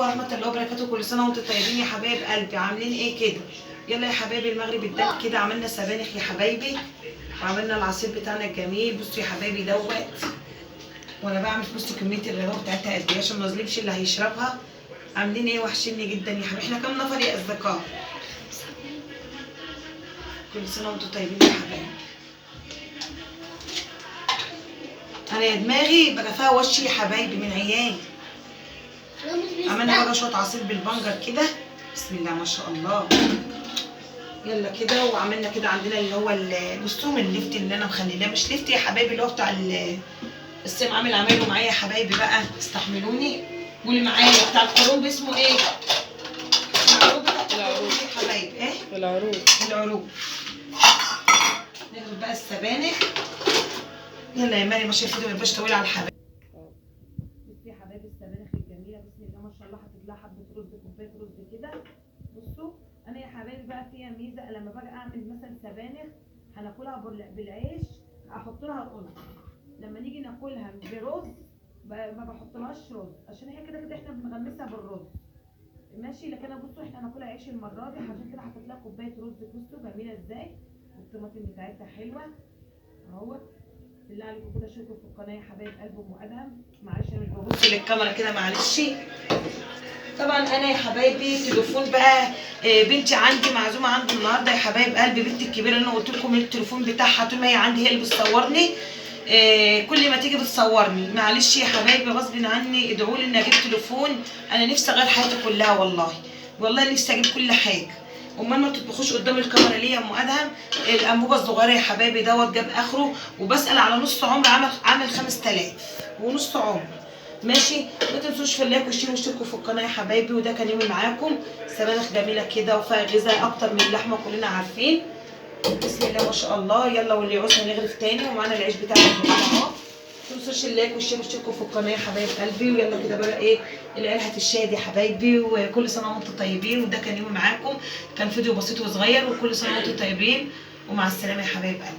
ورحمه الله وبركاته. كل سنه وانتم طيبين يا حبايب قلبي. عاملين ايه كده؟ يلا يا حبايبي المغرب ادان كده، عملنا سبانخ يا حبايبي، وعملنا العصير بتاعنا الجميل. بصوا يا حبايبي دوت، وانا بعمل بصوا كميه الرغوه بتاعتها قد ايه عشان ما اظلمش اللي هيشربها. عاملين ايه؟ وحشني جدا يا حبايبي. احنا كام نفر يا اصدقاء؟ كل سنه وانتم طيبين يا حبايبي. انا يا دماغي بقى فيها وشي يا حبايبي من عيالي. عملنا بقى شويه عصير بالبنجر كده، بسم الله ما شاء الله. يلا كده، وعملنا كده عندنا اللي هو بصوا الليفت اللي انا مخليناه، مش ليفت يا حبايبي، اللي هو بتاع السيم عامل عمايله معايا يا حبايبي بقى، استحملوني. واللي معايا بتاع القرنب اسمه ايه؟ العروض بتاعت العروض يا حبايبي. ايه؟ العروض. ناخد بقى السبانخ. يلا يا مريم عشان كده ما يبقاش طويل على الحبايب. بصي يا حبايبي السبانخ الجميله، بسم الله ما شاء الله. حطيت لها حبه رز، كوبايه رز كده. بصوا انا يا حبايبي بقى فيها ميزه، لما باجي اعمل مثلا سبانخ هناكلها بالعيش، احط لها رز. لما نيجي ناكلها برز ما بحطلهاش رز، عشان هي كده كده احنا بنغمسها بالرز ماشي. لكن انا بصوا احنا هناكلها عيش المره دي، عشان كده حطيت لها كوبايه رز. بصوا جميله ازاي، والطماطم بتاعتها حلوه اهو. بالله عليكم كده شوفوا في القناه يا حبايب قلب ام ادهم. معلش انا مش ببص للكاميرا كده، معلش. طبعا انا يا حبايبي تليفون بقى بنتي عندي معزومه عندي النهارده يا حبايب قلبي، بنتي الكبيره اللي انا قلت لكم التليفون بتاعها طول ما هي عندي هي اللي بتصورني. كل ما تيجي بتصورني. معلش يا حبايبي غصب عني، ادعوا لي اني اجيب تليفون. انا نفسي اغير حياتي كلها والله، والله نفسي اجيب كل حاجه. امال ما تطبخوش قدام الكاميرا ليه يا ام ادهم؟ الانبوبه الصغيره يا حبايبي دوت جاب اخره، وبسال على نص عمر، عامل 5000 ونص عمر ماشي. ما تنسوش في اللايك والشير واشتركوا في القناه يا حبايبي. وده كان يومي معاكم. سبانخ جميله كده وفيها غذاء اكتر من اللحمه كلنا عارفين. بسم الله ما شاء الله. يلا واللي يعوزنا نغرف تاني، ومعانا العيش بتاعنا اهو. ما تنسوش اللايك والشير واشتركوا في القناه يا حبايب قلبي. ويلا كده بقى ايه، العيال هتشاهد يا حبايبي. وكل سنه وانتم طيبين. وده كان يومي معاكم، كان فيديو بسيط وصغير. وكل سنه وانتم طيبين، ومع السلامه يا حبايب قلبي.